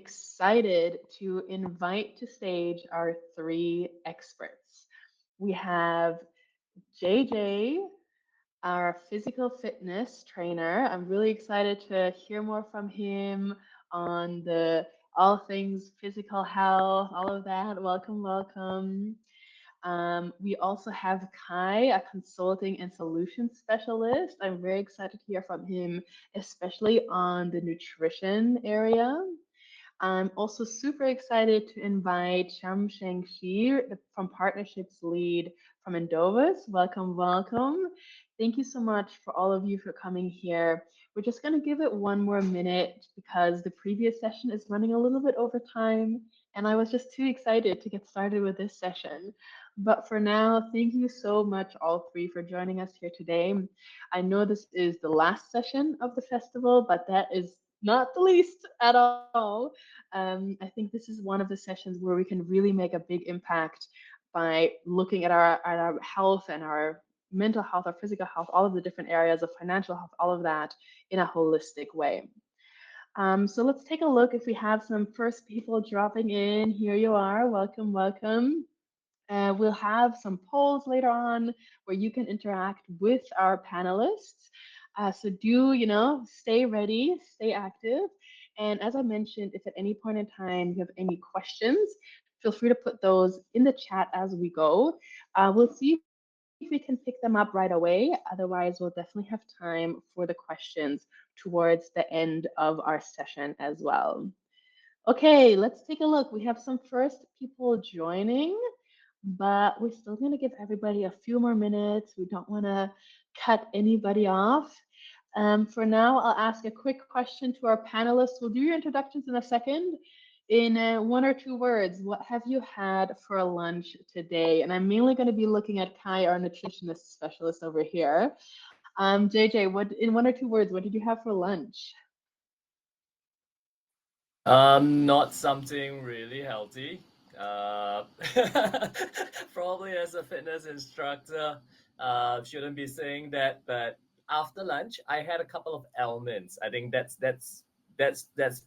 excited to invite to stage our three experts. We have JJ, our physical fitness trainer. I'm really excited to hear more from him on the all things physical health, all of that. Welcome, welcome. We also have Kai, a consulting and solution specialist. I'm very excited to hear from him, especially on the nutrition area. I'm also super excited to invite Chiam Sheng Shi from Partnerships Lead from Endowus. Welcome, welcome. Thank you so much for all of you for coming here. We're just going to give it one more minute because the previous session is running a little bit over time, and I was just too excited to get started with this session. But for now, thank you so much, all three, for joining us here today. I know this is the last session of the festival, but that is not the least at all. I think this is one of the sessions where we can really make a big impact by looking at our health and our mental health, our physical health, all of the different areas of financial health, all of that in a holistic way. So let's take a look if we have some first people dropping in. Here you are. Welcome, welcome. We'll have some polls later on where you can interact with our panelists. So do, stay ready, stay active. And as I mentioned, if at any point in time you have any questions, feel free to put those in the chat as we go. We'll see if we can pick them up right away. Otherwise, we'll definitely have time for the questions towards the end of our session as well. Okay, let's take a look. We have some first people joining, but we're still going to give everybody a few more minutes. We don't want to cut anybody off. For now, I'll ask a quick question to our panelists. We'll do your introductions in a second. In 1 or 2 words, what have you had for lunch today? And I'm mainly going to be looking at Kai, our nutritionist specialist over here. JJ, in 1 or 2 words, what did you have for lunch? Not something really healthy. Probably as a fitness instructor, shouldn't be saying that, but after lunch, I had a couple of almonds. I think that's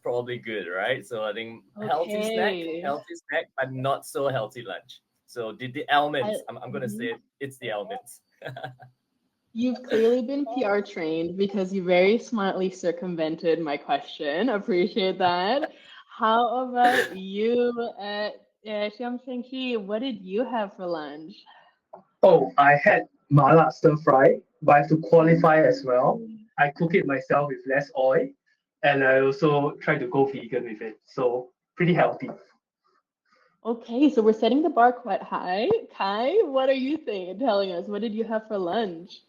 probably good, right? So I think Okay. healthy snack, but not so healthy lunch. So the almonds, I'm gonna say it's the almonds. You've clearly been PR trained because you very smartly circumvented my question. Appreciate that. How about you, Chiam Sheng Shi? What did you have for lunch? Oh, I had mala stir fry, but I have to qualify as well. I cook it myself with less oil, and I also try to go vegan with it. So pretty healthy. Okay, so we're setting the bar quite high. Kai, what are you telling us? What did you have for lunch?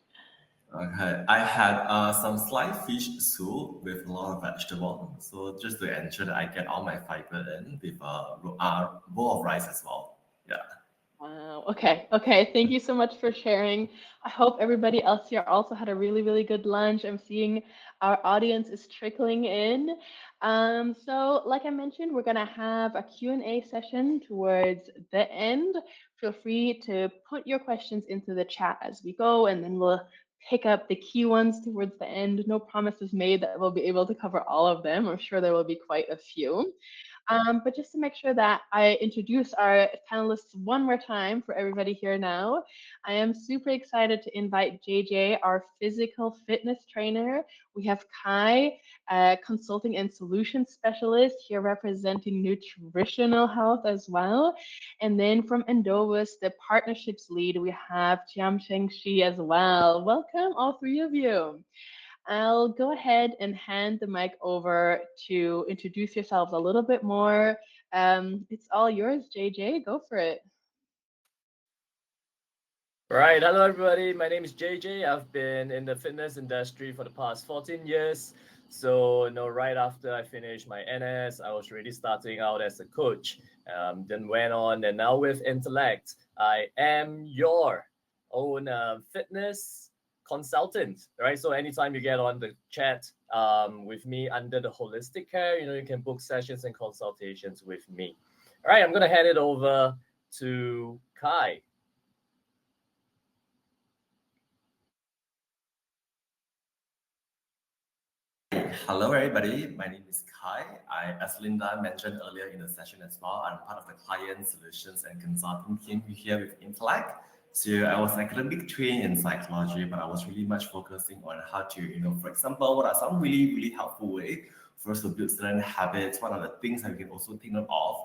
Okay, I had some sliced fish soup with a lot of vegetable. So just to ensure that I get all my fiber in with a bowl of rice as well. Yeah. Wow. Okay. Okay. Thank you so much for sharing. I hope everybody else here also had a really, really good lunch. I'm seeing our audience is trickling in. So like I mentioned, we're going to have a Q&A session towards the end. Feel free to put your questions into the chat as we go, and then we'll pick up the key ones towards the end. No promises made that we'll be able to cover all of them. I'm sure there will be quite a few. But just to make sure that I introduce our panelists one more time for everybody here now, I am super excited to invite JJ, our physical fitness trainer. We have Kai, consulting and solution specialist here representing nutritional health as well. And then from Endowus, the partnerships lead, we have Chiam Sheng Shi as well. Welcome, all three of you. I'll go ahead and hand the mic over to introduce yourselves a little bit more. It's all yours, JJ. Go for it. Right. Hello, everybody. My name is JJ. I've been in the fitness industry for the past 14 years. So, right after I finished my NS, I was really starting out as a coach. Then went on, and now with Intellect, I am your own fitness consultant, right? So anytime you get on the chat with me under the holistic care, you can book sessions and consultations with me. All right, I'm going to hand it over to Kai. right. Hello, everybody. My name is Kai. As Linda mentioned earlier in the session as well, I'm part of the client solutions and consulting team here with Intellect. So I was academic trained in psychology, but I was really much focusing on how to, for example, what are some really, really helpful way for us to build certain habits. What are the things that we can also take note of?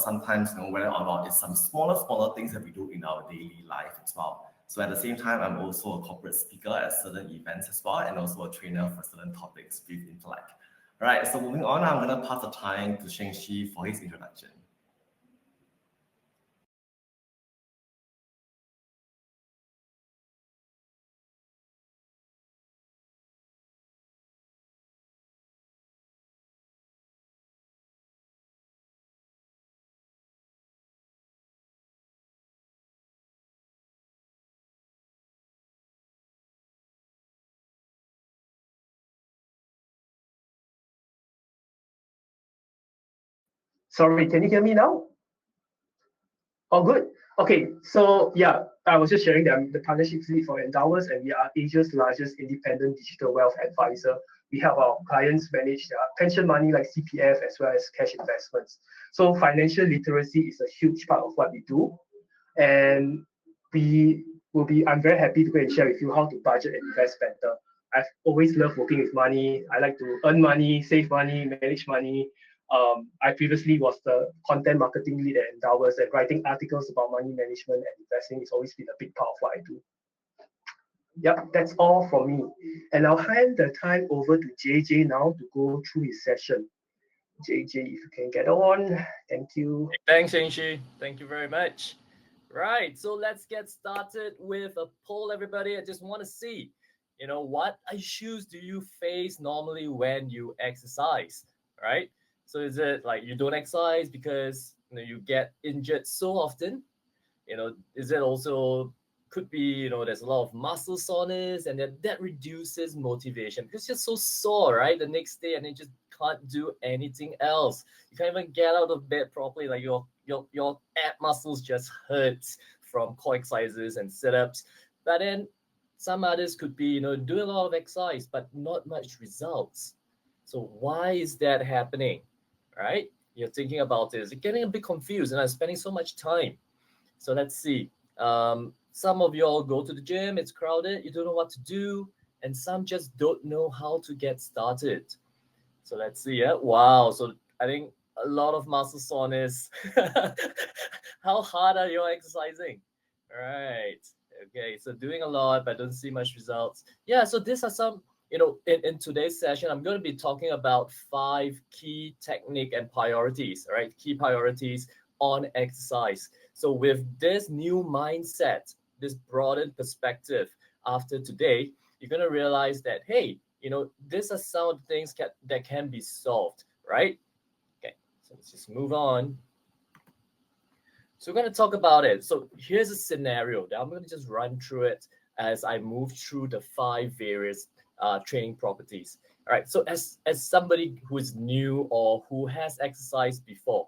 Sometimes, whether or not it's some smaller things that we do in our daily life as well. So at the same time, I'm also a corporate speaker at certain events as well, and also a trainer for certain topics with Intellect. All right, so moving on, I'm going to pass the time to Sheng Shi for his introduction. Sorry, can you hear me now? Oh, good. Okay, so yeah, I was just sharing that the partnership lead for Endowus, and we are Asia's largest independent digital wealth advisor. We help our clients manage their pension money like CPF as well as cash investments. So financial literacy is a huge part of what we do. And I'm very happy to go and share with you how to budget and invest better. I've always loved working with money. I like to earn money, save money, manage money. I previously was the content marketing lead at Endowus, and writing articles about money management and investing has always been a big part of what I do. Yep, that's all from me. And I'll hand the time over to JJ now to go through his session. JJ, if you can get on, thank you. Thanks, Sheng Shi. Thank you very much. Right, so let's get started with a poll, everybody. I just want to see, what issues do you face normally when you exercise, right? So is it like you don't exercise because you get injured so often? Is it also could be, there's a lot of muscle soreness, and that reduces motivation because you're so sore, right? The next day, and you just can't do anything else. You can't even get out of bed properly. Like your ab muscles just hurt from core exercises and sit-ups. But then some others could be, doing a lot of exercise, but not much results. So why is that happening, right? You're thinking about this. You're getting a bit confused, and I'm spending so much time. So let's see. Some of y'all go to the gym, it's crowded, you don't know what to do, and some just don't know how to get started. So let's see. Yeah, wow. So I think a lot of muscle soreness. How hard are you exercising? Right. Okay. So doing a lot, but don't see much results. Yeah. So these are some, in today's session, I'm going to be talking about 5 key technique and priorities, right? Key priorities on exercise. So with this new mindset, this broadened perspective after today, you're going to realize that, hey, these are some of the things that can be solved, right? Okay, so let's just move on. So we're going to talk about it. So here's a scenario that I'm going to just run through it as I move through the 5 various training properties. All right, so as somebody who is new or who has exercised before,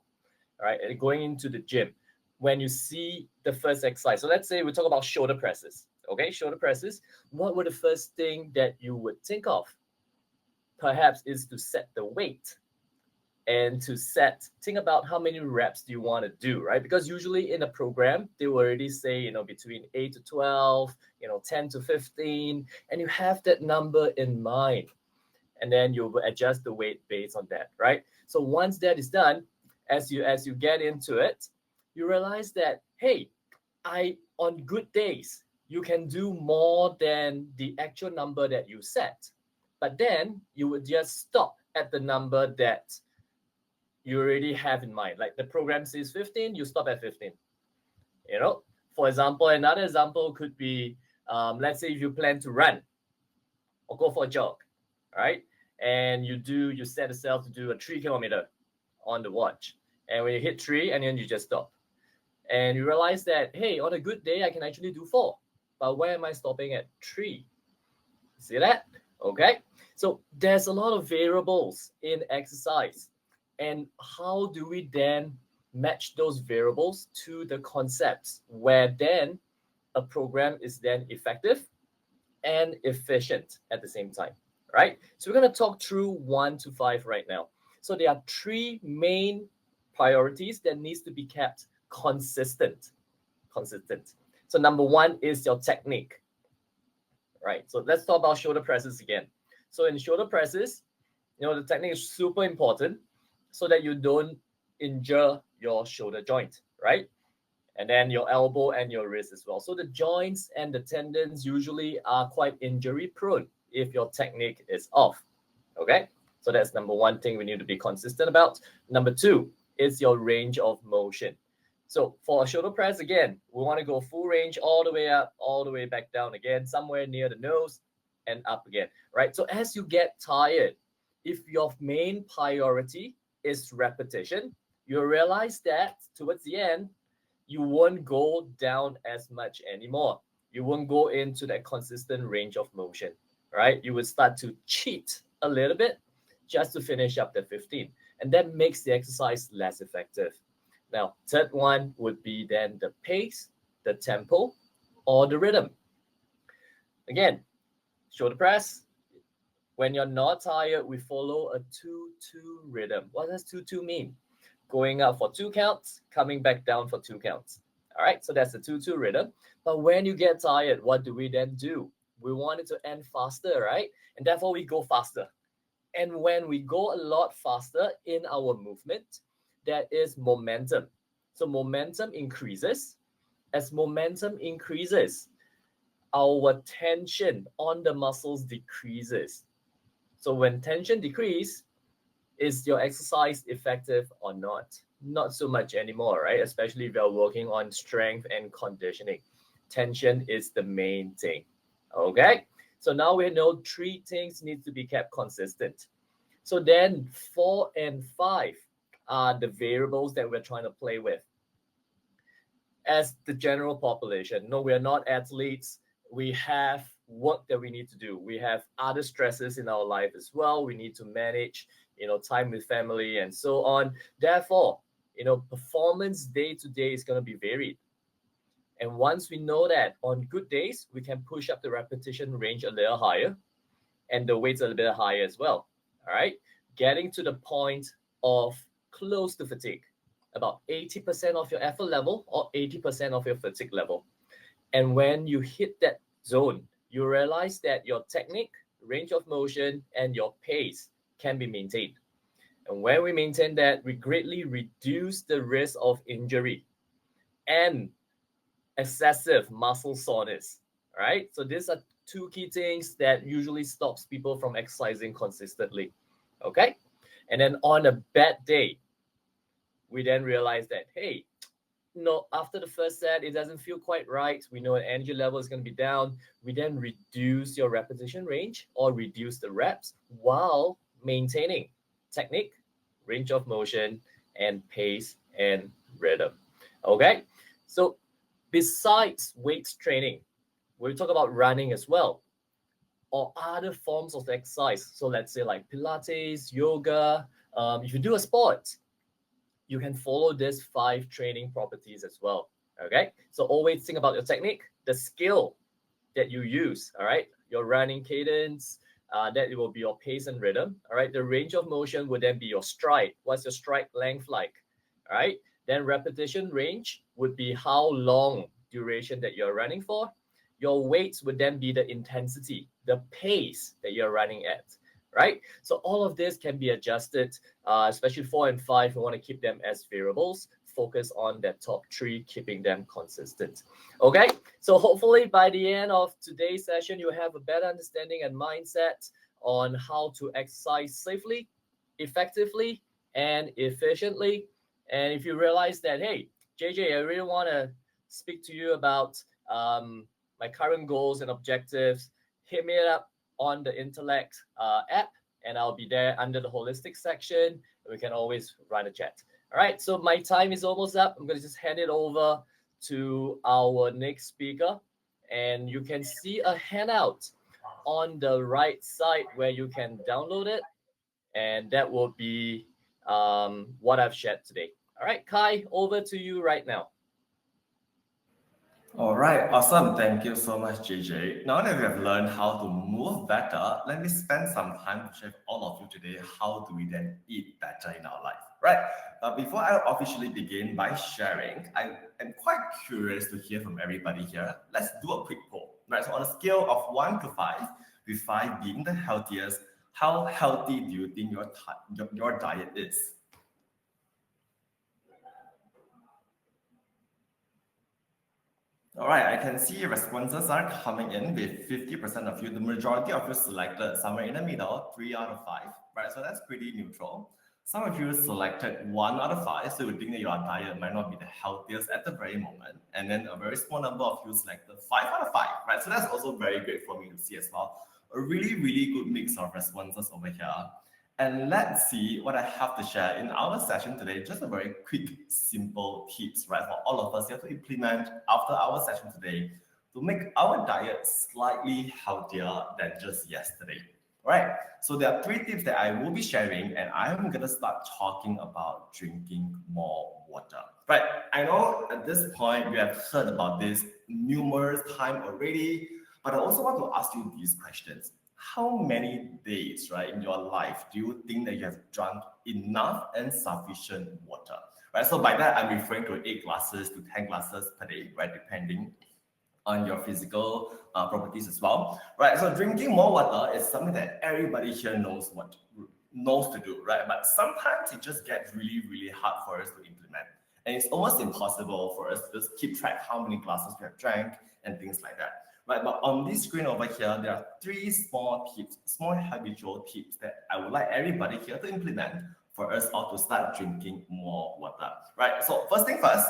all right, and going into the gym, when you see the first exercise, so let's say we talk about shoulder presses, okay, shoulder presses, what would the first thing that you would think of? Perhaps is to set the weight and to think about how many reps do you want to do, right? Because usually in a program, they will already say, between 8 to 12, 10 to 15, and you have that number in mind. And then you will adjust the weight based on that, right? So once that is done, as you get into it, you realize that, hey, on good days, you can do more than the actual number that you set. But then you would just stop at the number that you already have in mind. Like the program says 15, you stop at 15. For example, another example could be, let's say if you plan to run or go for a jog, right? And you set yourself to do a 3 kilometer on the watch. And when you hit 3, and then you just stop. And you realize that, hey, on a good day, I can actually do 4. But where am I stopping at 3? See that? Okay. So there's a lot of variables in exercise. And how do we then match those variables to the concepts where then a program is then effective and efficient at the same time, right? So we're going to talk through 1 to 5 right now. So there are 3 main priorities that needs to be kept consistent. So number 1 is your technique, right? So let's talk about shoulder presses again. So in shoulder presses, the technique is super important so that you don't injure your shoulder joint, right? And then your elbow and your wrist as well. So the joints and the tendons usually are quite injury prone if your technique is off, okay? So that's number 1 thing we need to be consistent about. Number 2 is your range of motion. So for a shoulder press, again, we want to go full range all the way up, all the way back down again, somewhere near the nose and up again, right? So as you get tired, if your main priority is repetition, you'll realize that towards the end, you won't go down as much anymore. You won't go into that consistent range of motion, right? You would start to cheat a little bit just to finish up the 15. And that makes the exercise less effective. Now, third one would be then the pace, the tempo, or the rhythm. Again, shoulder press. When you're not tired, we follow a 2-2 rhythm. What does 2-2 mean? Going up for 2 counts, coming back down for 2 counts. All right, so that's the 2-2 rhythm. But when you get tired, what do we then do? We want it to end faster, right? And therefore, we go faster. And when we go a lot faster in our movement, there is momentum. So momentum increases. As momentum increases, our tension on the muscles decreases. So when tension decreases, is your exercise effective or not? Not so much anymore, right? Especially if you're working on strength and conditioning. Tension is the main thing, okay? So now we know 3 things need to be kept consistent. So then 4 and 5 are the variables that we're trying to play with. As the general population, no, we're not athletes. We have work that we need to do. We have other stresses in our life as well. We need to manage, time with family and so on. Therefore, performance day to day is going to be varied. And once we know that, on good days, we can push up the repetition range a little higher and the weights a little bit higher as well. All right, getting to the point of close to fatigue, about 80% of your effort level or 80% of your fatigue level. And when you hit that zone, you realize that your technique, range of motion, and your pace can be maintained. And when we maintain that, we greatly reduce the risk of injury and excessive muscle soreness, right? So these are 2 key things that usually stops people from exercising consistently, okay? And then on a bad day, we then realize that, hey, after the first set, it doesn't feel quite right. We know an energy level is going to be down. We then reduce your repetition range or reduce the reps while maintaining technique, range of motion, and pace and rhythm, okay? So besides weight training, we'll talk about running as well, or other forms of exercise. So let's say like Pilates, yoga. If you do a sport, you can follow these 5 training properties as well, okay? So always think about your technique, the skill that you use, all right? Your running cadence, that it will be your pace and rhythm, all right? The range of motion would then be your stride. What's your stride length like, all right? Then repetition range would be how long duration that you're running for. Your weights would then be the intensity, the pace that you're running at, right? So all of this can be adjusted, especially 4 and 5. We want to keep them as variables. Focus on that top 3, keeping them consistent. Okay, so hopefully by the end of today's session, you have a better understanding and mindset on how to exercise safely, effectively, and efficiently. And if you realize that, hey, JJ, I really want to speak to you about my current goals and objectives, hit me up on the Intellect app, and I'll be there under the holistic section. We can always run a chat. All right, so my time is almost up. I'm going to just hand it over to our next speaker, and you can see a handout on the right side where you can download it, and that will be what I've shared today. All right, Kai, over to you right now. All right, awesome. Thank you so much, JJ. Now that we have learned how to move better, let me spend some time to share with all of you today how do we then eat better in our life, right? Before I officially begin by sharing, I am quite curious to hear from everybody here. Let's do a quick poll, right? So on a scale of 1 to 5, with 5 being the healthiest, how healthy do you think your diet is? All right, I can see responses are coming in with 50% of you. The majority of you selected somewhere in the middle, 3 out of 5, right? So that's pretty neutral. Some of you selected 1 out of 5, so you think that your diet might not be the healthiest at the very moment. And then a very small number of you selected 5 out of 5, right? So that's also very great for me to see as well. A really, really good mix of responses over here. And let's see what I have to share in our session today. Just a very quick, simple tips, right, for all of us here to implement after our session today to make our diet slightly healthier than just yesterday. All right. So there are 3 tips that I will be sharing, and I'm gonna start talking about drinking more water. Right. I know at this point you have heard about this numerous times already, but I also want to ask you these questions. How many days, right, in your life do you think that you have drunk enough and sufficient water? Right. So by that, I'm referring to 8 glasses to 10 glasses per day, right, depending on your physical properties as well, right? So drinking more water is something that everybody here knows to do, right? But sometimes it just gets really, really hard for us to implement, and it's almost impossible for us to just keep track how many glasses we have drank and things like that. Right, but on this screen over here, there are 3 small tips, small habitual tips that I would like everybody here to implement for us all to start drinking more water, right? So first thing first,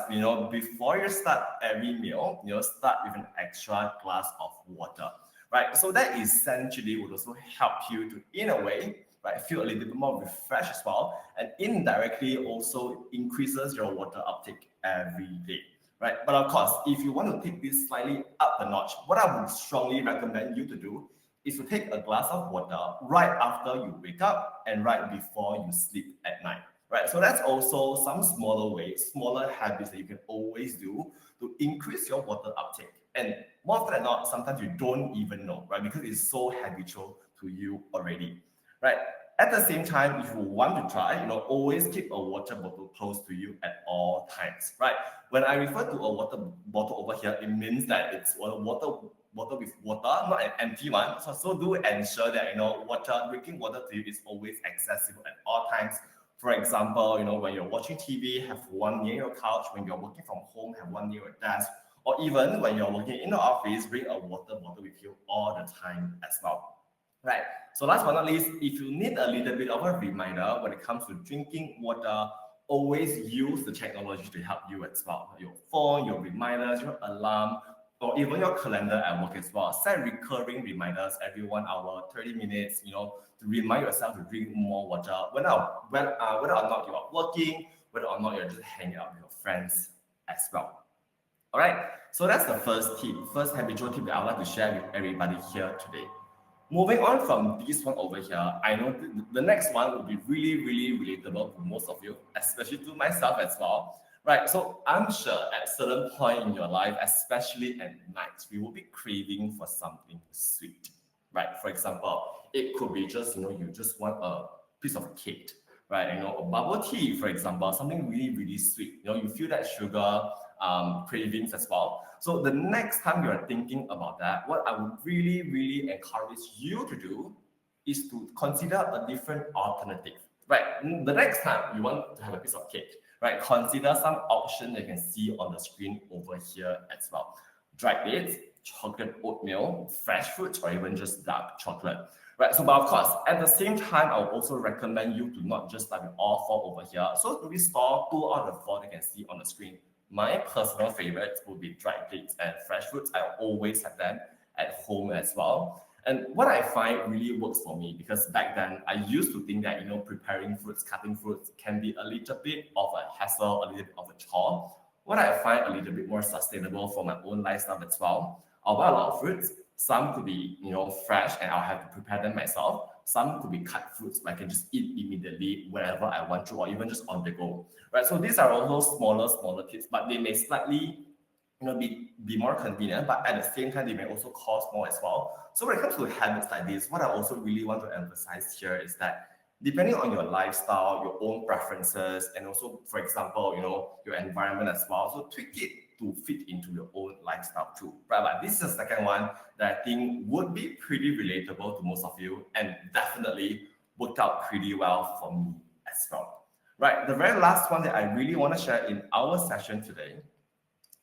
before you start every meal, start with an extra glass of water, right? So that essentially would also help you to, in a way, right, feel a little bit more refreshed as well, and indirectly also increases your water uptake every day. Right. But of course, if you want to take this slightly up a notch, what I would strongly recommend you to do is to take a glass of water right after you wake up and right before you sleep at night. Right. So that's also some smaller ways, smaller habits that you can always do to increase your water uptake. And more often than not, sometimes you don't even know, right? Because it's so habitual to you already. Right. At the same time, if you want to try, always keep a water bottle close to you at all times, right? When I refer to a water bottle over here, it means that it's a water bottle with water, not an empty one. So do ensure that drinking water to you is always accessible at all times. For example, when you're watching TV, have one near your couch. When you're working from home, have one near your desk. Or even when you're working in the office, bring a water bottle with you all the time as well. Right. So last but not least, if you need a little bit of a reminder when it comes to drinking water, always use the technology to help you as well. Your phone, your reminders, your alarm, or even your calendar at work as well. Set recurring reminders every 1 hour, 30 minutes, to remind yourself to drink more water, whether or not you are working, whether or not you're just hanging out with your friends as well. All right. So that's the first habitual tip that I'd like to share with everybody here today. Moving on from this one over here, I know the next one will be really, really relatable to most of you, especially to myself as well. Right, so I'm sure at a certain point in your life, especially at night, we will be craving for something sweet. Right, for example, it could be just, you just want a piece of cake, right? A bubble tea, for example, something really, really sweet. You feel that sugar cravings as well. So the next time you're thinking about that, what I would really, really encourage you to do is to consider a different alternative, right? The next time you want to have a piece of cake, right? Consider some option that you can see on the screen over here as well. Dried dates, chocolate oatmeal, fresh fruits, or even just dark chocolate. Right, so but of course, at the same time, I would also recommend you to not just start with all 4 over here. So to restore 2 out of 4 that you can see on the screen. My personal favorites would be dried dates and fresh fruits. I always have them at home as well. And what I find really works for me, because back then I used to think that preparing fruits, cutting fruits can be a little bit of a hassle, a little bit of a chore. What I find a little bit more sustainable for my own lifestyle as well, I'll buy a lot of fruits. Some could be fresh and I'll have to prepare them myself. Some could be cut fruits I can just eat immediately whenever I want to, or even just on the go. Right. So these are also smaller tips, but they may slightly be more convenient, but at the same time, they may also cost more as well. So when it comes to habits like this, what I also really want to emphasize here is that depending on your lifestyle, your own preferences, and also, for example, your environment as well, so tweak it to fit into your own lifestyle too, right? But this is the second one that I think would be pretty relatable to most of you and definitely worked out pretty well for me as well, right? The very last one that I really want to share in our session today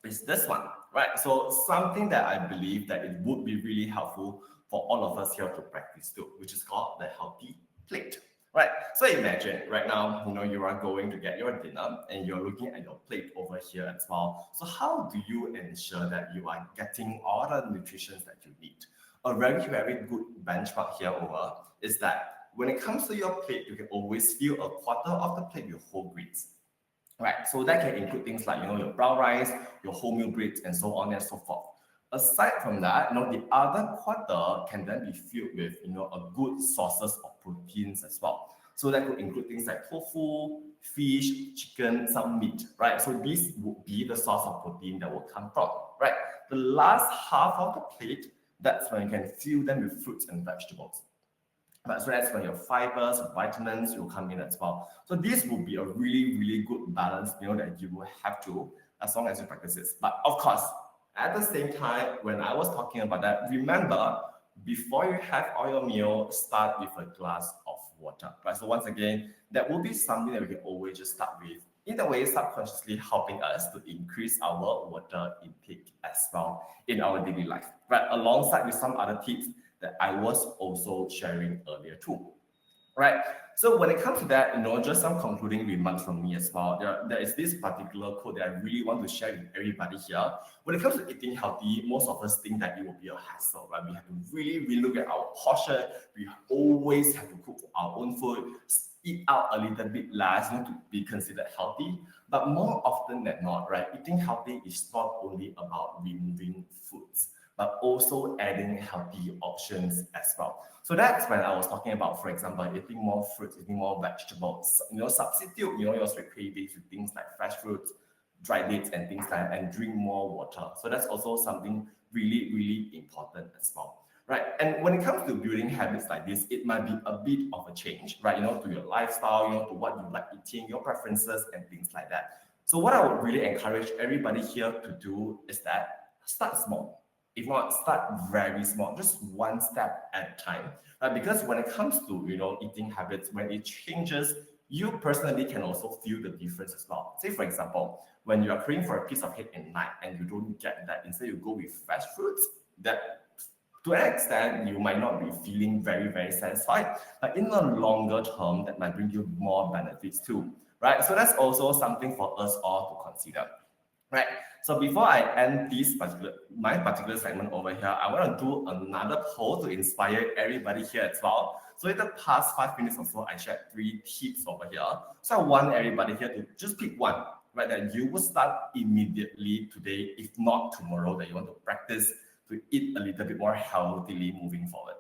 is this one, right? So something that I believe that it would be really helpful for all of us here to practice too, which is called the healthy plate, right? So imagine right now, you are going to get your dinner and you're looking at your plate over here as well. So how do you ensure that you are getting all the nutrition that you need? A very, very good benchmark here over is that when it comes to your plate, you can always fill a quarter of the plate with whole grains. Right, so that can include things like your brown rice, your wholemeal breads, and so on and so forth. Aside from that, the other quarter can then be filled with a good sources of proteins as well. So that could include things like tofu, fish, chicken, some meat, right? So this would be the source of protein that will come from, right? The last half of the plate, that's when you can fill them with fruits and vegetables. But so that's when your fibers, vitamins will come in as well. So this will be a really, really good balance, that you will have to, as long as you practice this. But of course, at the same time, when I was talking about that, remember, before you have all your meal, start with a glass of water. Right? So once again, that will be something that we can always just start with. In a way, subconsciously helping us to increase our water intake as well in our daily life. Right? Alongside with some other tips that I was also sharing earlier too, right? So when it comes to that, just some concluding remarks from me as well. There is this particular quote that I really want to share with everybody here. When it comes to eating healthy, most of us think that it will be a hassle, right? We have to really, really look at our portion. We always have to cook our own food, eat out a little bit less, to be considered healthy. But more often than not, right, eating healthy is not only about removing foods, but also adding healthy options as well. So that's when I was talking about, for example, eating more fruits, eating more vegetables, substitute, your sweet cravings with things like fresh fruits, dry dates and things like that, and drink more water. So that's also something really, really important as well, right? And when it comes to building habits like this, it might be a bit of a change, right? To your lifestyle, to what you like eating, your preferences and things like that. So what I would really encourage everybody here to do is that start small. If not, start very small, just one step at a time. Because when it comes to eating habits, when it changes, you personally can also feel the difference as well. Say for example, when you are craving for a piece of cake at night and you don't get that, instead you go with fresh fruits, that to an extent you might not be feeling very, very satisfied. But in the longer term, that might bring you more benefits too, right? So that's also something for us all to consider. Right. So before I end my particular segment over here, I want to do another poll to inspire everybody here as well. So in the past 5 minutes or so, I shared 3 tips over here. So I want everybody here to just pick one, right? That you will start immediately today, if not tomorrow, that you want to practice to eat a little bit more healthily moving forward.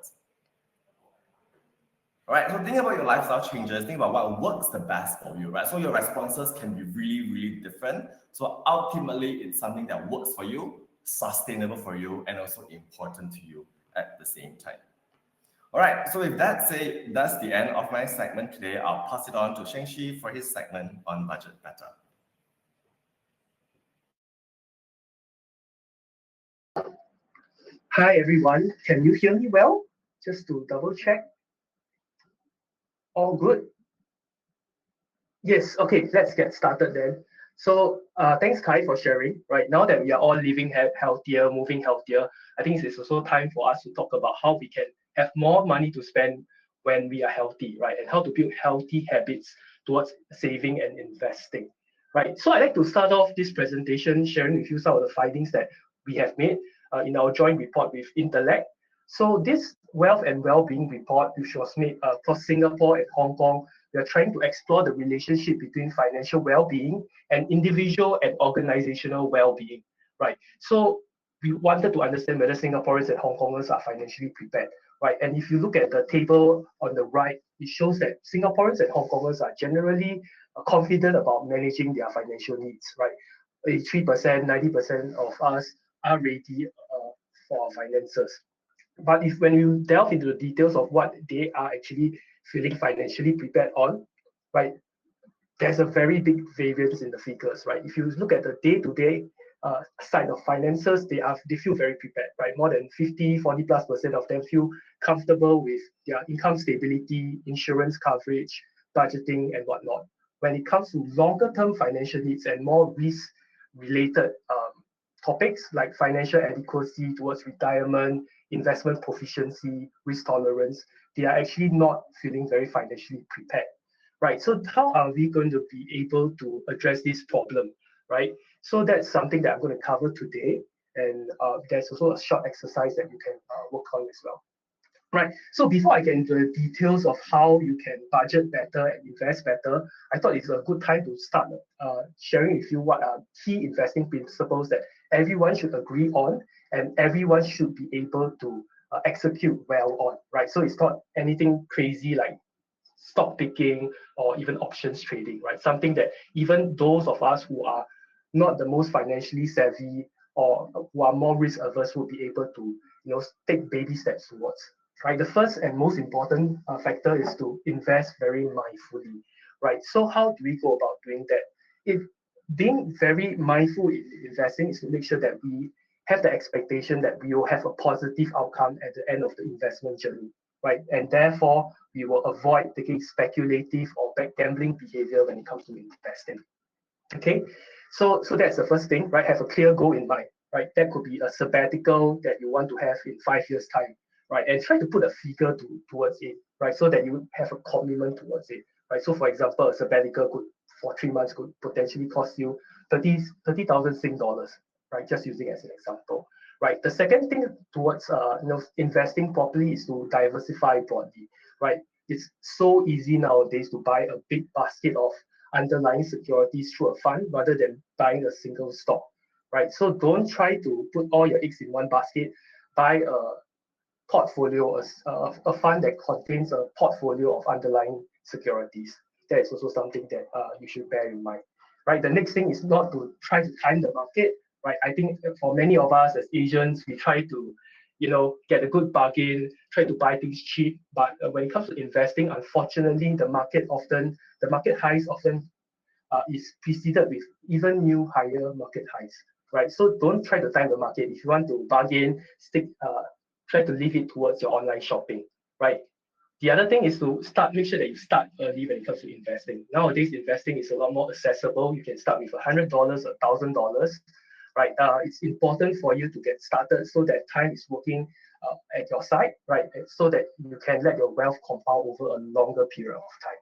All right, so think about your lifestyle changes, think about what works the best for you, right? So your responses can be really, really different. So ultimately, it's something that works for you, sustainable for you, and also important to you at the same time. All right, so with that said, that's the end of my segment today. I'll pass it on to Sheng Shi for his segment on Budget Better. Hi everyone, can you hear me well? Just to double check. All good? Yes, okay, let's get started then. So thanks Kai for sharing. Right now that we are all living healthier, moving healthier, I think it's also time for us to talk about how we can have more money to spend when we are healthy, right? And how to build healthy habits towards saving and investing, right? So I'd like to start off this presentation sharing with you some of the findings that we have made in our joint report with Intellect. So this Wealth and Wellbeing report, which was made across Singapore and Hong Kong, we are trying to explore the relationship between financial well-being and individual and organizational well-being, right? So we wanted to understand whether Singaporeans and Hong Kongers are financially prepared, right? And if you look at the table on the right, it shows that Singaporeans and Hong Kongers are generally confident about managing their financial needs, right? 83%, 90% of us are ready for our finances. But if when you delve into the details of what they are actually feeling financially prepared on, right, there's a very big variance in the figures, right? If you look at the day-to-day side of finances, they feel very prepared, right? More than 40+% of them feel comfortable with their income stability, insurance coverage, budgeting, and whatnot. When it comes to longer-term financial needs and more risk-related topics like financial adequacy towards retirement, investment proficiency, risk tolerance, they are actually not feeling very financially prepared. Right, so how are we going to be able to address this problem, right? So that's something that I'm going to cover today, and there's also a short exercise that you can work on as well. Right, so before I get into the details of how you can budget better and invest better, I thought it's a good time to start sharing with you what are key investing principles that everyone should agree on and everyone should be able to execute well on, right? So it's not anything crazy like stock picking or even options trading, right? Something that even those of us who are not the most financially savvy or who are more risk averse will be able to, take baby steps towards. Right. The first and most important factor is to invest very mindfully. Right. So how do we go about doing that? If being very mindful in investing is to make sure that we have the expectation that we will have a positive outcome at the end of the investment journey, right? And therefore, we will avoid taking speculative or gambling behavior when it comes to investing. Okay, so that's the first thing, right? Have a clear goal in mind, right? That could be a sabbatical that you want to have in 5 years' time, right? And try to put a figure towards it, right? So that you have a commitment towards it, right? So for example, a sabbatical could for 3 months could potentially cost you 30,000 Sing dollars, right? Just using as an example, right? The second thing towards investing properly is to diversify broadly, right? It's so easy nowadays to buy a big basket of underlying securities through a fund rather than buying a single stock, right? So don't try to put all your eggs in one basket. Buy a portfolio, a fund that contains a portfolio of underlying securities. That is also something that you should bear in mind, right? The next thing is not to try to time the market, right? I think for many of us as Asians, we try to, get a good bargain, try to buy things cheap. But when it comes to investing, unfortunately, the market highs often is preceded with even new higher market highs, right? So don't try to time the market. If you want to bargain, try to leave it towards your online shopping, right? The other thing is to make sure that you start early when it comes to investing. Nowadays, investing is a lot more accessible. You can start with $100, $1,000, right? It's important for you to get started so that time is working at your side, right? So that you can let your wealth compound over a longer period of time.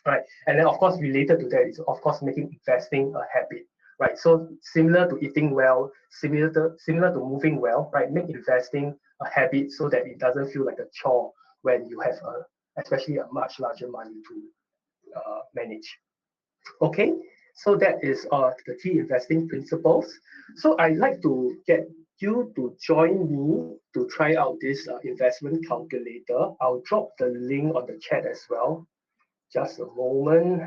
Right, and then of course related to that is of course making investing a habit, right? So similar to eating well, similar to moving well, right? Make investing a habit so that it doesn't feel like a chore when you have especially a much larger money to manage. Okay, so that is the key investing principles. So I'd like to get you to join me to try out this investment calculator. I'll drop the link on the chat as well. Just a moment.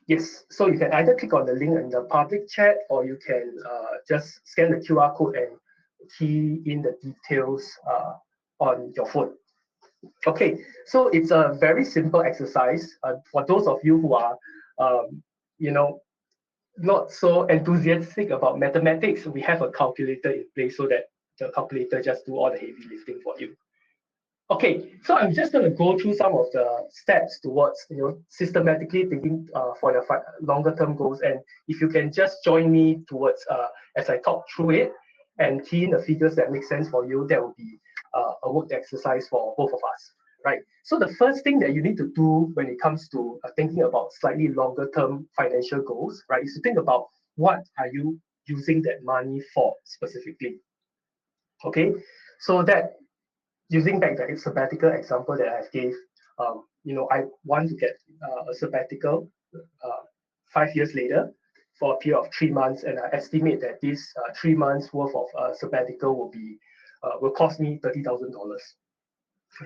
Yes, so you can either click on the link in the public chat or you can just scan the QR code and key in the details on your phone. Okay, so it's a very simple exercise. For those of you who are, not so enthusiastic about mathematics, we have a calculator in place so that the calculator just do all the heavy lifting for you. Okay, so I'm just going to go through some of the steps towards systematically thinking for your longer term goals. And if you can just join me towards as I talk through it and key in the figures that make sense for you, that will be a work exercise for both of us, right? So the first thing that you need to do when it comes to thinking about slightly longer term financial goals, right, is to think about what are you using that money for specifically. Okay, so that using back the sabbatical example that I gave, I want to get a sabbatical 5 years later for a period of 3 months, and I estimate that this 3 months worth of sabbatical will cost me $30,000,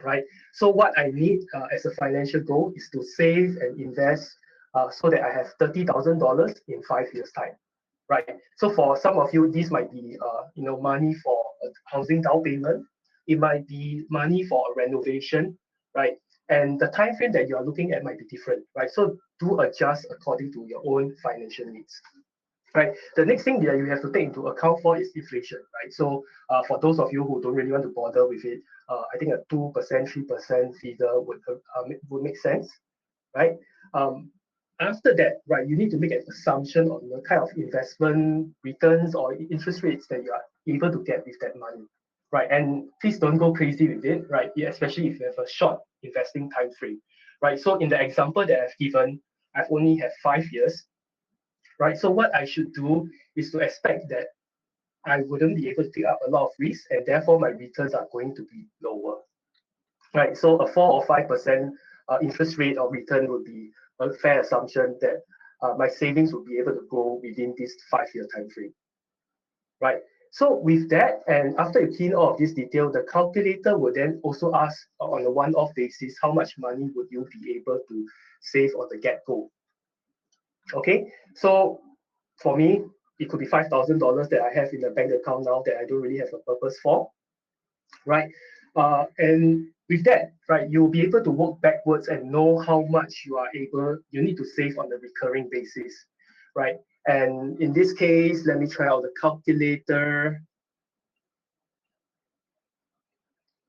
right? So what I need as a financial goal is to save and invest so that I have $30,000 in 5 years' time, right? So for some of you, this might be money for a housing down payment. It might be money for a renovation, right? And the time frame that you are looking at might be different, right? So do adjust according to your own financial needs. Right. The next thing that you have to take into account for is inflation, right? So for those of you who don't really want to bother with it, I think a 2%, 3% figure would make sense, right? Um, After that, right, you need to make an assumption on the kind of investment returns or interest rates that you are able to get with that money, right? And please don't go crazy with it, right? Yeah, especially if you have a short investing time frame, right? So in the example that I've given, I've only had 5 years, right? So what I should do is to expect that I wouldn't be able to take up a lot of risk, and therefore my returns are going to be lower, right? So a 4 or 5% interest rate or return would be a fair assumption that my savings will be able to grow within this 5 year time frame, right? So with that, and after you key in all of this detail, the calculator will then also ask on a one-off basis, how much money would you be able to save on the get-go? Okay, so for me, it could be $5,000 that I have in the bank account now that I don't really have a purpose for, right? And with that, right, you'll be able to work backwards and know how much you need to save on a recurring basis, right? And in this case, let me try out the calculator.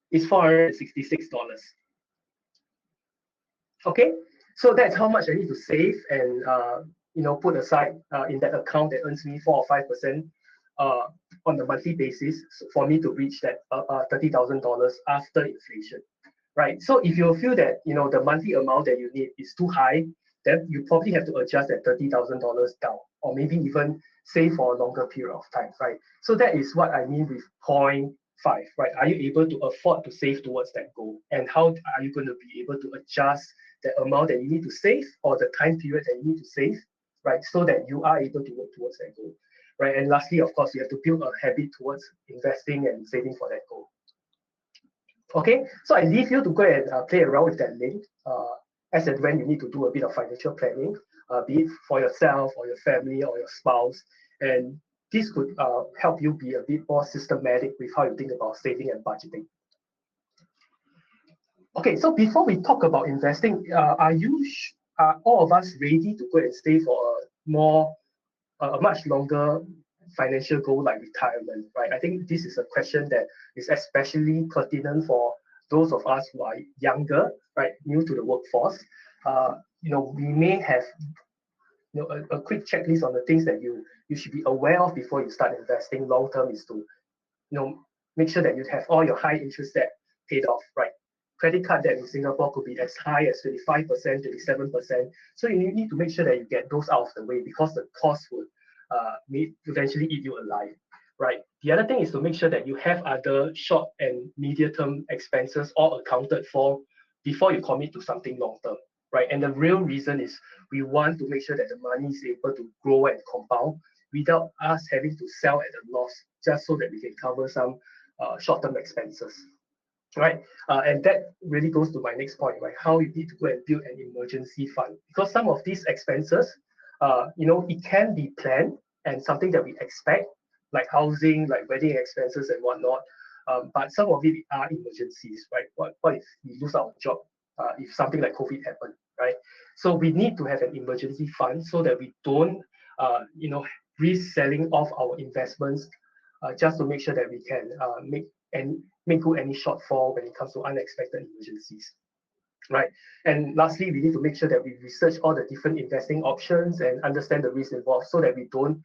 It's $466. Okay, so that's how much I need to save and put aside in that account that earns me 4 or 5% on a monthly basis for me to reach that $30,000 after inflation, right? So if you feel that the monthly amount that you need is too high, then you probably have to adjust that $30,000 down, or maybe even save for a longer period of time, right? So that is what I mean with point five, right? Are you able to afford to save towards that goal? And how are you going to be able to adjust the amount that you need to save or the time period that you need to save, right? So that you are able to work towards that goal, right? And lastly, of course, you have to build a habit towards investing and saving for that goal. Okay, so I leave you to go and play around with that link as and when you need to do a bit of financial planning, be it for yourself or your family or your spouse. And this could help you be a bit more systematic with how you think about saving and budgeting. Okay, so before we talk about investing, are all of us ready to go and stay for a much longer financial goal like retirement, right? I think this is a question that is especially pertinent for those of us who are younger, right, new to the workforce. We may have a quick checklist on the things that you should be aware of before you start investing long term is to make sure that you have all your high interest debt paid off, right? Credit card debt in Singapore could be as high as 25%, 27%. So you need to make sure that you get those out of the way because the cost would may eventually eat you alive, right? The other thing is to make sure that you have other short and medium term expenses all accounted for before you commit to something long term, right? And the real reason is we want to make sure that the money is able to grow and compound without us having to sell at a loss just so that we can cover some short-term expenses, right? And that really goes to my next point, right? How you need to go and build an emergency fund because some of these expenses, it can be planned and something that we expect, like housing, like wedding expenses and whatnot. But some of it are emergencies, right? What if we lose our job? If something like COVID happened, right? So we need to have an emergency fund so that we don't, risk selling off our investments just to make sure that we can make good any shortfall when it comes to unexpected emergencies, right? And lastly, we need to make sure that we research all the different investing options and understand the risks involved so that we don't,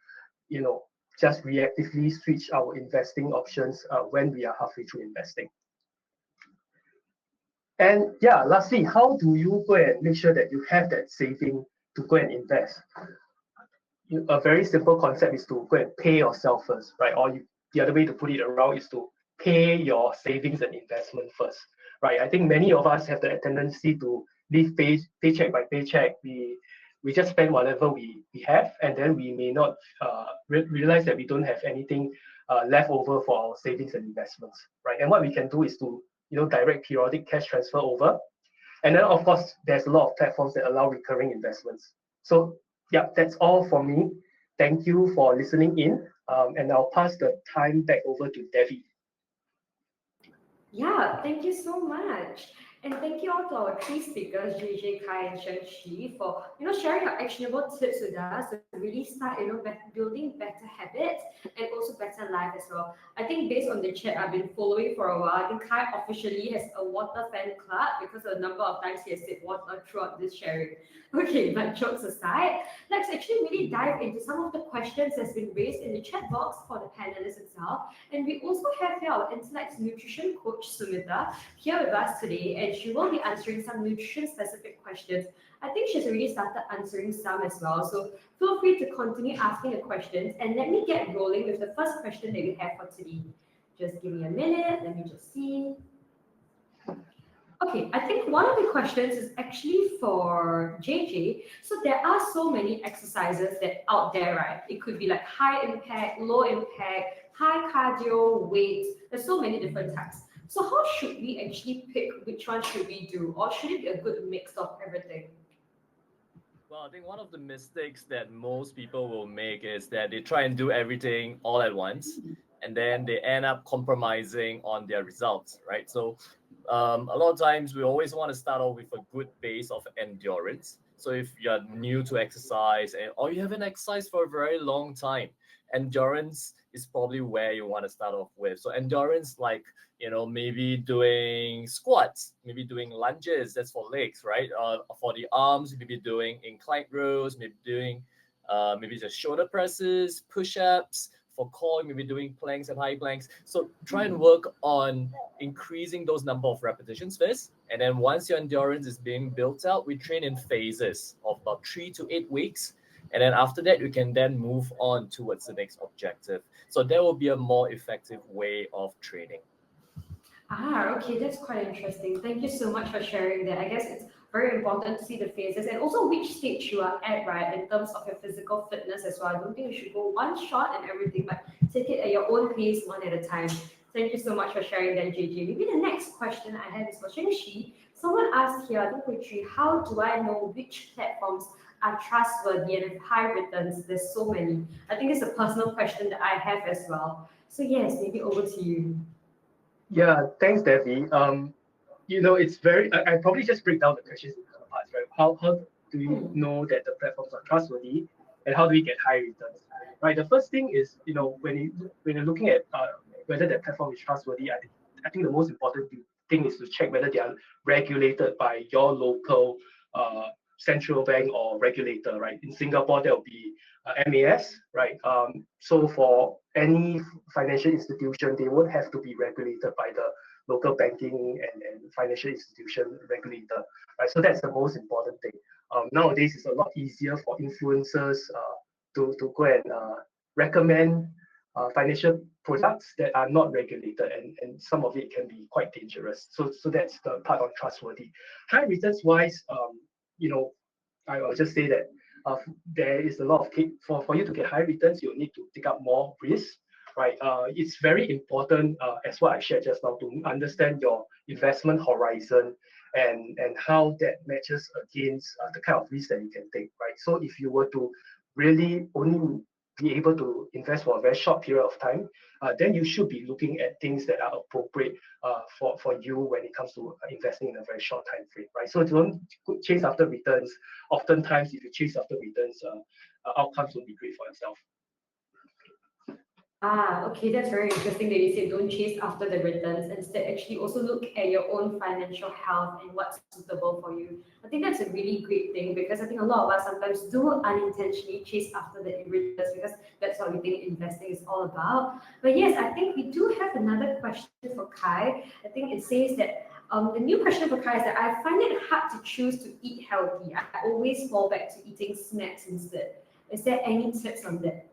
just reactively switch our investing options when we are halfway through investing. And yeah, lastly, how do you go and make sure that you have that saving to go and invest? A very simple concept is to go and pay yourself first, right? Or the other way to put it around is to pay your savings and investment first, right? I think many of us have the tendency to live paycheck by paycheck. We just spend whatever we have, and then we may not realize that we don't have anything left over for our savings and investments, right? And what we can do is to direct periodic cash transfer over, and then of course there's a lot of platforms that allow recurring investments. So yeah, that's all for me. thank you for listening in. And I'll pass the time back over to Devi. Yeah, thank you so much. And thank you all to our three speakers, JJ, Kai, and Sheng Shi, for sharing your actionable tips with us to really start building better habits and also better life as well. I think based on the chat I've been following for a while, I think Kai officially has a water fan club because of the number of times he has said water throughout this sharing. Okay, but jokes aside, let's actually really dive into some of the questions that's been raised in the chat box for the panelists itself. And we also have here our Intellect's nutrition coach, Sumita, here with us today, and she will be answering some nutrition-specific questions. I think she's already started answering some as well, so feel free to continue asking the questions, and let me get rolling with the first question that we have for today. Just give me a minute, let me just see. Okay, I think one of the questions is actually for JJ. So there are so many exercises that out there, right? It could be like high impact, low impact, high cardio, weight. There's so many different types. So how should we actually pick which one should we do? Or should it be a good mix of everything? Well, I think one of the mistakes that most people will make is that they try and do everything all at once, and then they end up compromising on their results, right? So a lot of times we always want to start off with a good base of endurance. So if you're new to exercise or you haven't exercised for a very long time, endurance is probably where you want to start off with. So endurance, like, maybe doing squats, maybe doing lunges, that's for legs, right? For the arms, maybe doing inclined rows, maybe doing maybe just shoulder presses, push-ups. For core, maybe doing planks and high planks. So try and work on increasing those number of repetitions first. And then once your endurance is being built out, we train in phases of about 3 to 8 weeks. And then after that, you can then move on towards the next objective. So there will be a more effective way of training. Okay, that's quite interesting. Thank you so much for sharing that. I guess it's very important to see the phases and also which stage you are at, right, in terms of your physical fitness as well. I don't think you should go one shot and everything, but take it at your own pace, one at a time. Thank you so much for sharing that, JJ. Maybe the next question I have is for Sheng Shi. Someone asked here, I think, Putri, how do I know which platforms are trustworthy and have high returns? There's so many. I think it's a personal question that I have as well. So yes, maybe over to you. Yeah, thanks, Devi. It's very. I probably just break down the questions in two parts, right? How do we know that the platforms are trustworthy, and how do we get high returns? Right. The first thing is, when you're looking at whether that platform is trustworthy, I think the most important thing is to check whether they are regulated by your local central bank or regulator, right? In Singapore, there will be MAS, right? So for any financial institution, they won't have to be regulated by the local banking and financial institution regulator, right? So that's the most important thing. Nowadays, it's a lot easier for influencers to go and recommend financial products that are not regulated, and some of it can be quite dangerous. So that's the part on trustworthy. High returns wise, I will just say that there is a lot of for you to get high returns, you need to take up more risk, right? It's very important, as what I shared just now, to understand your investment horizon and how that matches against the kind of risk that you can take, right? So if you were to really only be able to invest for a very short period of time, then you should be looking at things that are appropriate for you when it comes to investing in a very short time frame, right? So don't chase after returns. Oftentimes, if you chase after returns, outcomes will be great for yourself. Okay, that's very interesting that you say don't chase after the returns. Instead, actually also look at your own financial health and what's suitable for you. I think that's a really great thing because I think a lot of us sometimes do unintentionally chase after the returns because that's what we think investing is all about. But yes, I think we do have another question for Kai. I think it says that the new question for Kai is that I find it hard to choose to eat healthy. I always fall back to eating snacks instead. Is there any tips on that?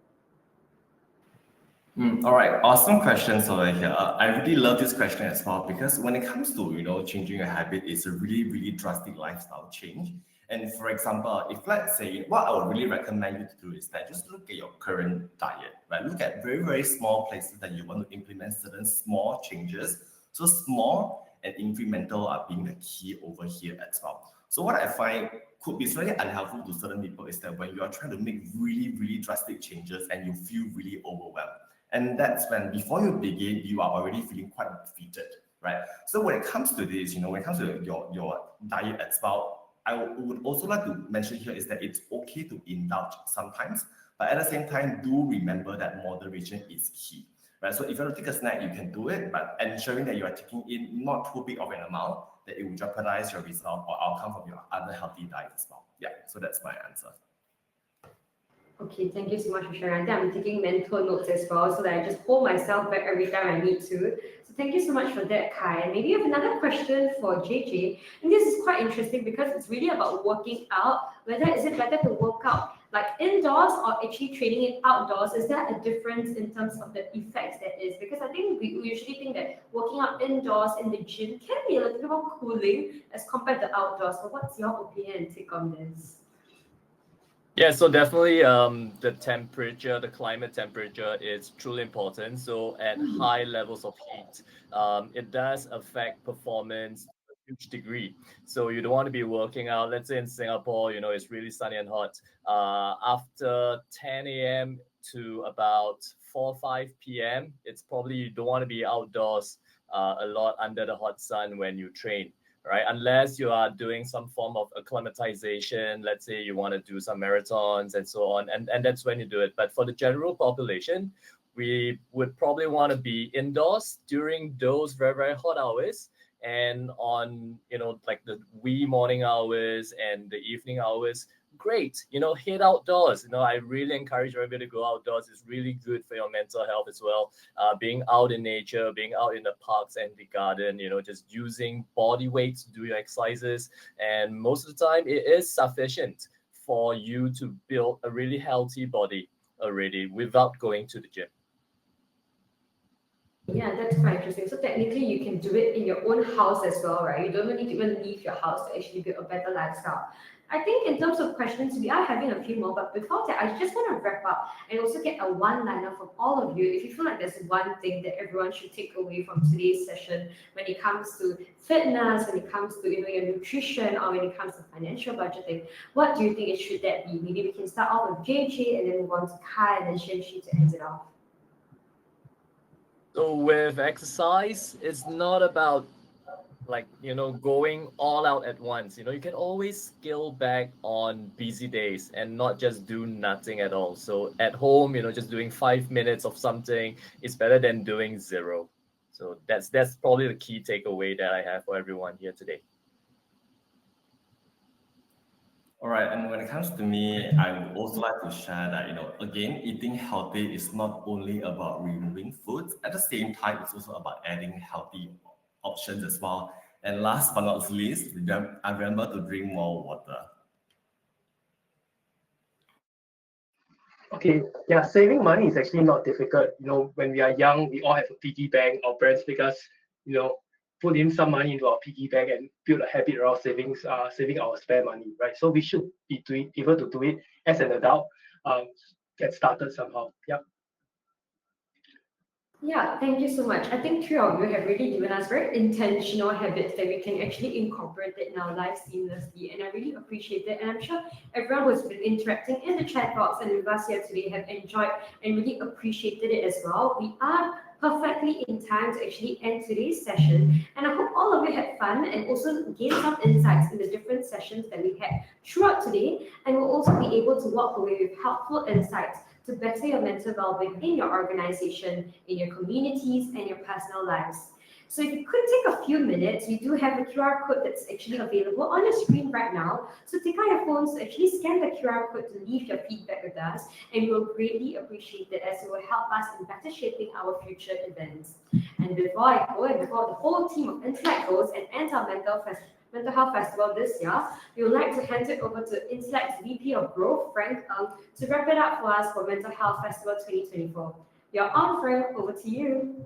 All right, awesome questions over here. I really love this question as well because when it comes to changing a habit, it's a really really drastic lifestyle change. And for example, if let's say what I would really recommend you to do is that just look at your current diet, right? Look at very very small places that you want to implement certain small changes. So small and incremental are being the key over here as well. So what I find could be slightly unhelpful to certain people is that when you are trying to make really, really drastic changes and you feel really overwhelmed. And that's when, before you begin, you are already feeling quite defeated, right? So when it comes to this, when it comes to your diet as well, I would also like to mention here is that it's okay to indulge sometimes, but at the same time, do remember that moderation is key, right? So if you want to take a snack, you can do it, but ensuring that you are taking in not too big of an amount that it will jeopardize your result or outcome from your other healthy diet as well. Yeah, so that's my answer. Okay, thank you so much for sharing. I think I'm taking mental notes as well so that I just hold myself back every time I need to. So thank you so much for that, Kai. And maybe you have another question for JJ. And this is quite interesting because it's really about working out. Whether is it better to work out like indoors or actually training it outdoors? Is there a difference in terms of the effects that is? Because I think we usually think that working out indoors in the gym can be a little bit more cooling as compared to outdoors. So what's your opinion and take on this? Yeah, so definitely the climate temperature is truly important. So at high levels of heat, it does affect performance to a huge degree. So you don't want to be working out. Let's say in Singapore, it's really sunny and hot. After 10 a.m. to about 4 or 5 p.m., it's probably you don't want to be outdoors a lot under the hot sun when you train. Right, unless you are doing some form of acclimatization, let's say you want to do some marathons and so on, and that's when you do it. But for the general population, we would probably want to be indoors during those very, very hot hours, and on like the wee morning hours and the evening hours, great, head outdoors. I really encourage everybody to go outdoors. It's really good for your mental health as well. Being out in nature, being out in the parks and the garden, just using body weight to do your exercises. And most of the time it is sufficient for you to build a really healthy body already without going to the gym. Yeah, that's quite interesting. So technically you can do it in your own house as well, right? You don't need to even leave your house to actually build a better lifestyle. I think in terms of questions, we are having a few more, but before that, I just want to wrap up and also get a one-liner from all of you. If you feel like there's one thing that everyone should take away from today's session when it comes to fitness, when it comes to your nutrition, or when it comes to financial budgeting, what do you think it should that be? Maybe we can start off with JJ and then move on to Kai and then Sheng Shi to end it off. So with exercise, it's not about going all out at once. You can always scale back on busy days and not just do nothing at all. So at home, just doing 5 minutes of something is better than doing zero. So that's probably the key takeaway that I have for everyone here today. All right, and when it comes to me, I would also like to share that, again, eating healthy is not only about removing foods. At the same time, it's also about adding healthy options as well. And last but not least, I remember to drink more water. Okay, yeah, saving money is actually not difficult. When we are young, we all have a piggy bank. Our parents make us, put in some money into our piggy bank and build a habit around saving our spare money, right? So we should be able to do it as an adult. Get started somehow. Yeah. Yeah, thank you so much. I think three of you have really given us very intentional habits that we can actually incorporate it in our life seamlessly. And I really appreciate it. And I'm sure everyone who's been interacting in the chat box and with us here today have enjoyed and really appreciated it as well. We are perfectly in time to actually end today's session. And I hope all of you had fun and also gained some insights in the different sessions that we had throughout today. And we'll also be able to walk away with helpful insights to better your mental well-being in your organization, in your communities, and your personal lives. So if you could take a few minutes, we do have a QR code that's actually available on your screen right now. So take out your phones to actually scan the QR code to leave your feedback with us, and we'll greatly appreciate it as it will help us in better shaping our future events. And before I go, and before the whole team of Intellect goes and ends our Mental Health Festival this year, we would like to hand it over to Intellect's VP of Growth, Frank Ng, to wrap it up for us for Mental Health Festival 2024. You're on, Frank, over to you.